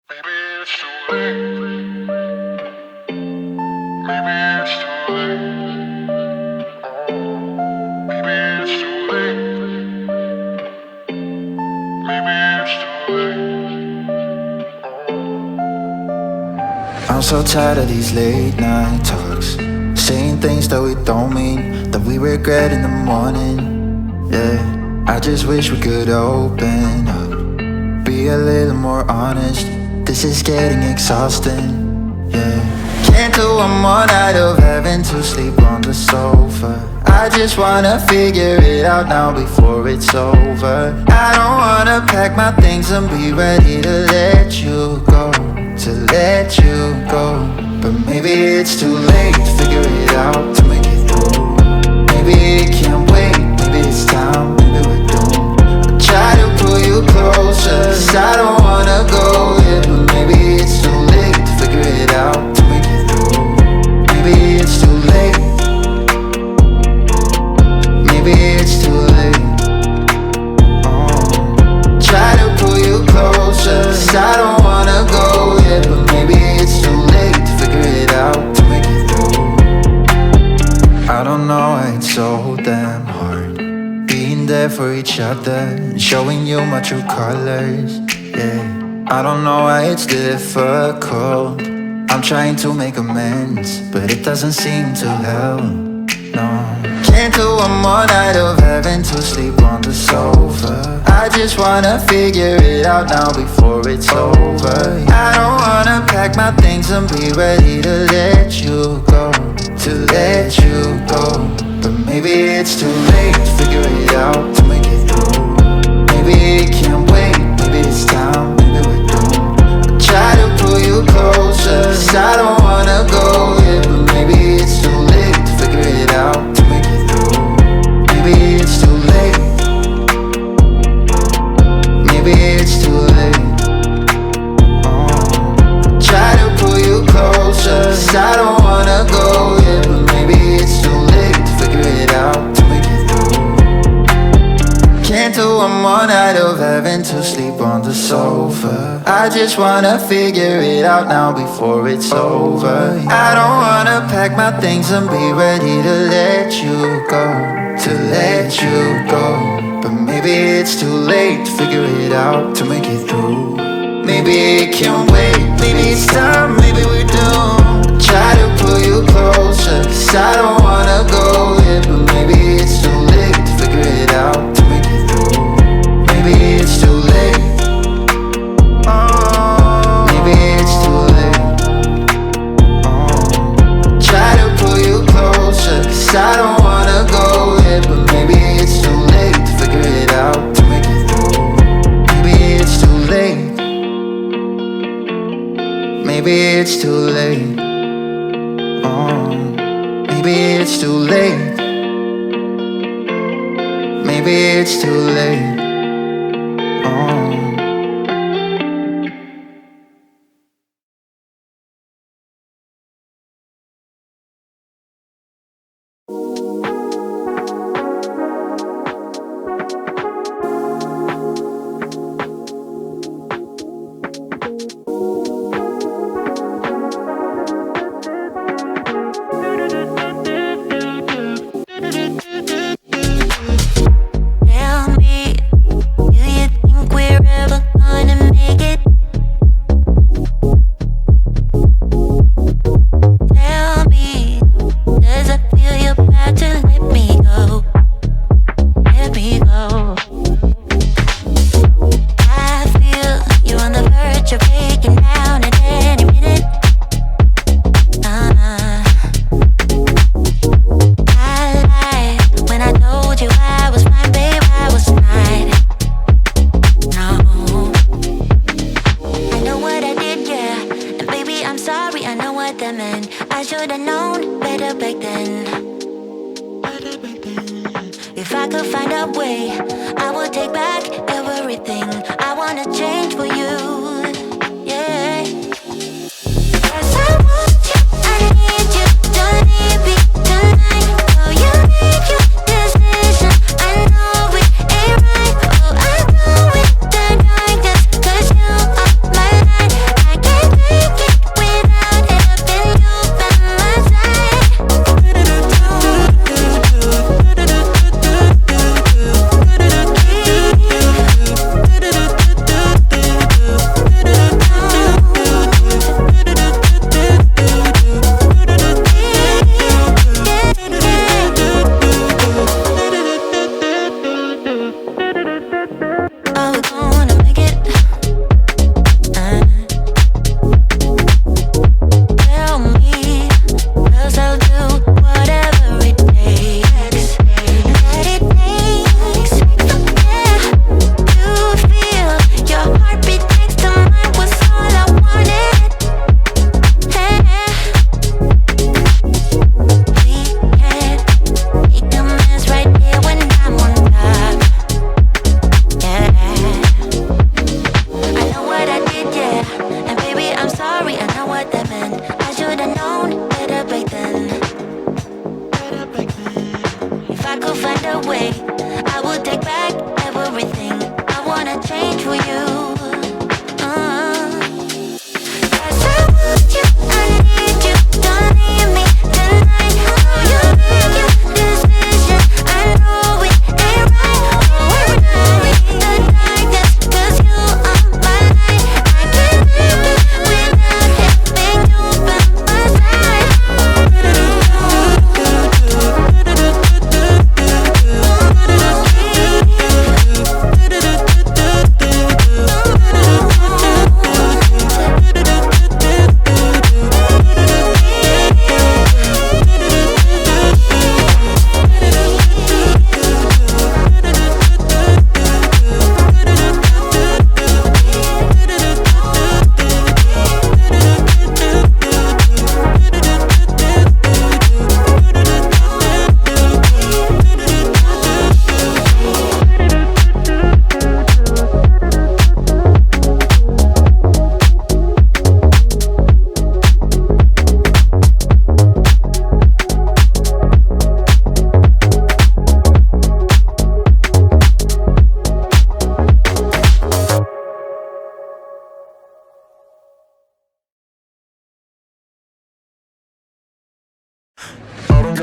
Maybe it's too late. Maybe it's too late. Oh, maybe it's too late. Maybe it's too late. Oh. I'm so tired of these late night talks, saying things that we don't mean, that we regret in the morning. Yeah, I just wish we could open up, be a little more honest. This is getting exhausting, yeah. Can't do one more night of having to sleep on the sofa. I just wanna figure it out now before it's over. I don't wanna pack my things and be ready to let you go, to let you go. But maybe it's too late to figure it out, to make it through. Maybe it can't wait, maybe it's time, maybe we're doomed. I try to pull you closer, 'cause I don't wanna go yet. But maybe it's too late to figure it out, to make it through. Maybe it's too late. Maybe it's too late. Try to pull you closer, 'cause I don't wanna go yet. But maybe it's too late to figure it out, to make it through. I don't know why it's so damn hard being there for each other and showing you my true colors, yeah. I don't know why it's difficult. I'm trying to make amends, but it doesn't seem to help, no. Can't do one more night of having to sleep on the sofa. I just wanna figure it out now before it's over. I don't wanna pack my things and be ready to let you go, to let you go. But maybe it's too late to figure it out, to make it through. Maybe it can't wait, maybe it's time, maybe we're doomed. I try to pull you closer, 'cause I don't wanna go yet. But maybe it's too late to figure it out, to make it through. Maybe it's too late. Maybe it's too late. Try to pull you closer, 'cause I don't wanna go yet. But maybe it's too late to figure it out, to make it through. Can't do one more night of having to sleep on the sofa. I just wanna figure it out now before it's over. I don't wanna pack my things and be ready to let you go, to let you go. But maybe it's too late to figure it out, to make it through. Maybe it can't wait, maybe it's time, maybe we're doomed. Try to pull you closer, 'cause I don't wanna go yet. But maybe it's too late to figure it out, to make it through. Maybe it's too late. Maybe it's too late. Try to pull you closer, 'cause I don't wanna go yet. But maybe it's too late to figure it out, to make it through. Maybe it's too late. Maybe it's too late. Maybe it's too late. Maybe it's too late.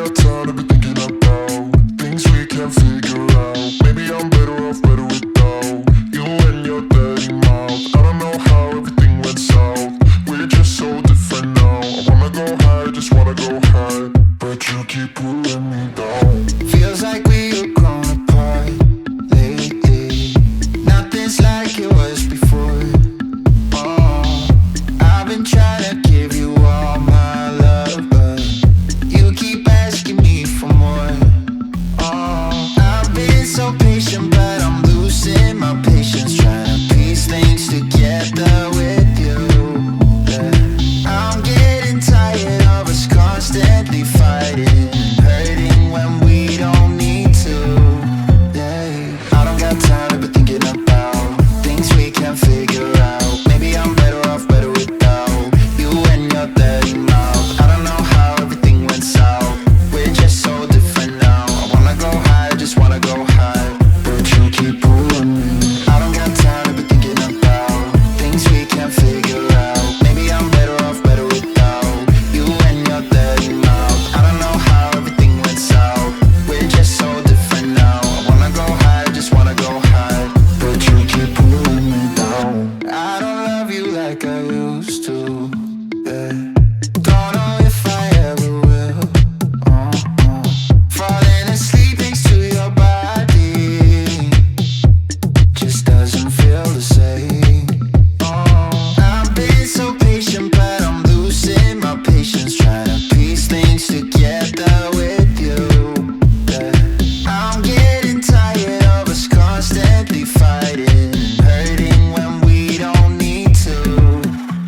got time to be thinking about things we can't figure out. Maybe I'm better off better without you and your dirty mouth. I don't know how everything went south. We're just so different now. I wanna go high, just wanna go high, but you keep pulling me down. Feels like we have grown apart lately. Nothing's like it was before. Oh, I've been trying to give you all my love, but you keep asking me for more. Oh, I've been so patient, but I'm losing my patience, trying to piece things together with you. Yeah. I'm getting tired of us constantly fighting, hurting when we don't need to. Yeah. I don't got time to be thinking about things we can't figure out. Maybe I'm better off better without you and your dirty mouth. I don't know how everything went south. We're just so different now. I wanna go high, just wanna go high, but you keep pulling me. I don't got time to be thinking about things we can't figure out. Maybe I'm better off better without you and your dirty mouth. I don't know how everything went south. We're just so different now. I wanna go high, just wanna go high, but you keep pulling me down. I don't love you like I used to. Yeah. Don't know if I ever will. Falling asleep next to your body just doesn't feel the same. I've been so patient, but I'm losing my patience, trying to piece things together with you. Yeah. I'm getting tired of us constantly fighting, hurting when we don't need to.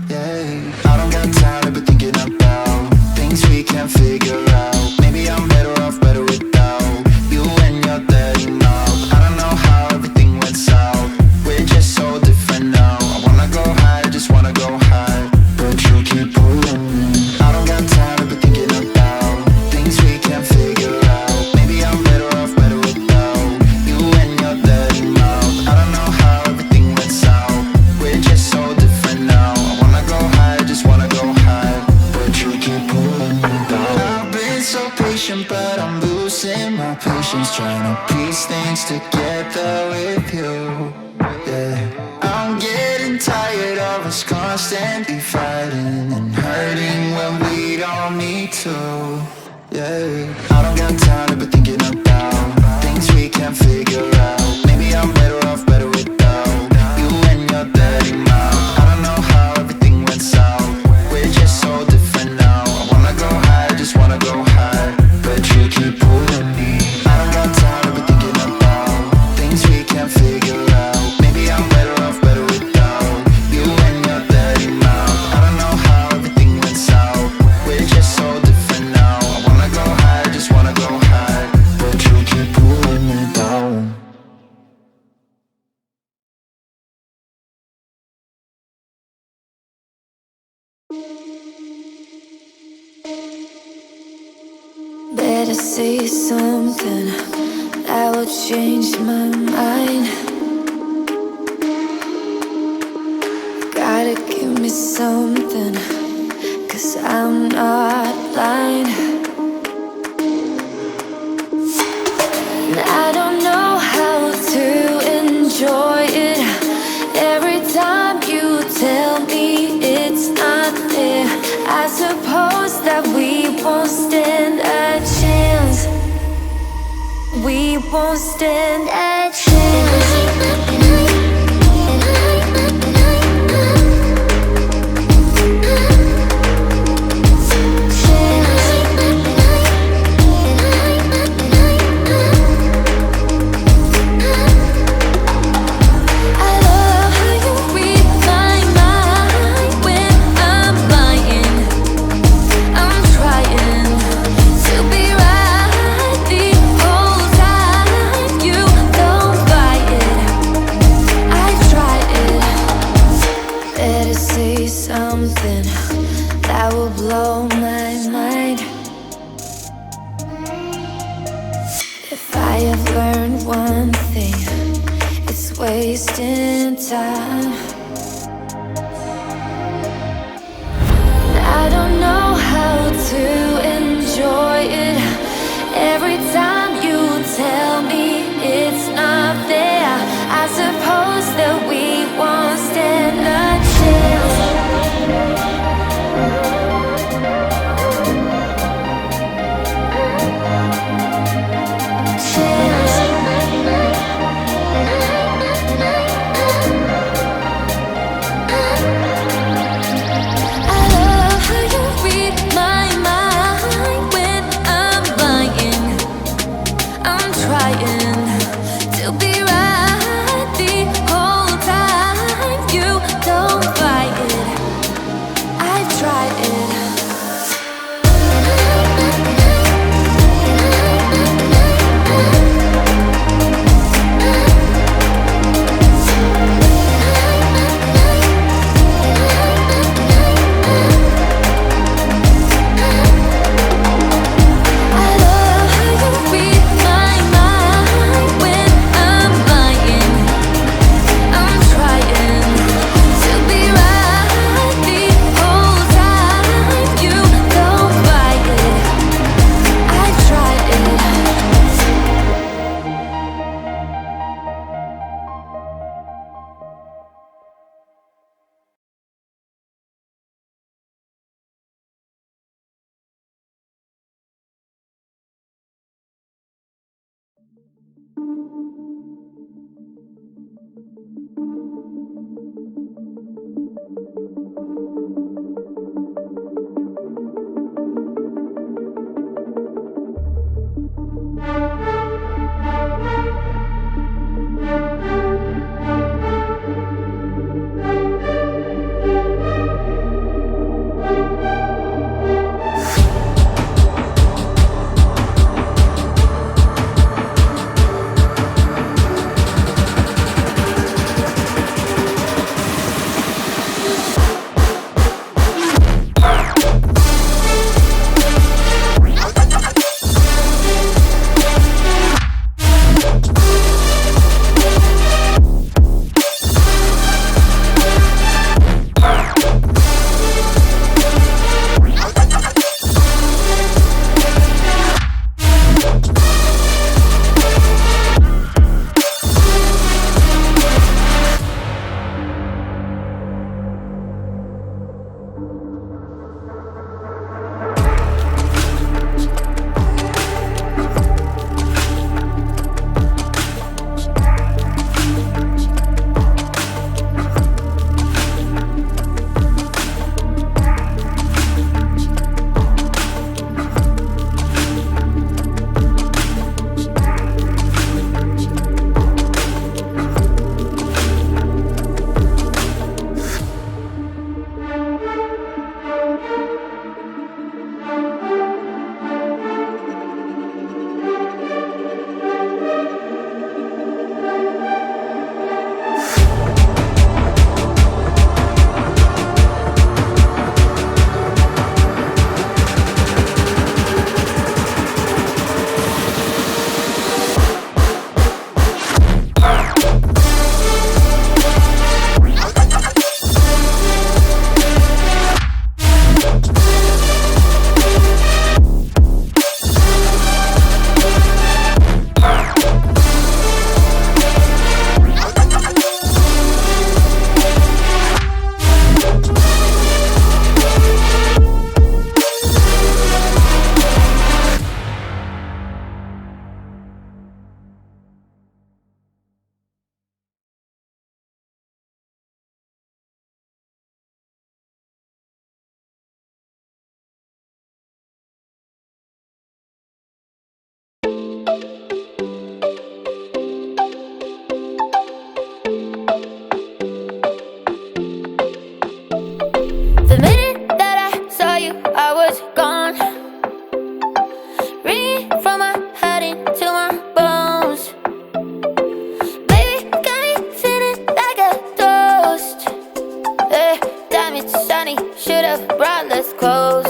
Yeah. I don't got time to be thinking about things we can't figure out. Maybe I'm better off better without you and your dirty mouth. I don't know how everything went south. We're just so different now. I wanna go high, just wanna go high, but you keep pulling me. I don't got time to be thinking about things we can't figure out. Maybe I'm better off better without you and your dirty mouth. I don't know how everything went south. We're just so different now. I wanna go high, just wanna go high, but you keep pulling me down. I've been so patient, but I'm losing my patience, trying to piece things together with you. Yeah. I'm getting tired of us constantly fighting and hurting when we don't need to. Yeah. I don't got time to be thinking about things we can't figure out. Maybe I'm better off better without you and your dirty mouth. I don't know how everything went south. We're just so different now. I wanna go high, just wanna go high, but you keep pulling me. I don't got time to be thinking about things we can't figure out. Maybe I'm better off better without you and your dirty mouth. I don't know how everything went south. We're just so different now. I wanna go high, just wanna go high, but you keep pulling me down. Better say something that will change my mind. Gotta give me something, 'cause I'm not blind. And I don't know how to enjoy it. Every time you tell me it's not there, I suppose that we won't stand a chance. We won't stand a chance. I love how you read my mind when I'm lying. I'm trying to be right the whole time. You don't buy it. I try it. Better say something that will blow my mind. If I have learned one thing, it's wasting time. I don't know how to enjoy it. The minute that I saw you, I was gone. Ringing from my head into my bones. Baby, got me feeling like a toast. Damn, it's sunny, should've brought less clothes.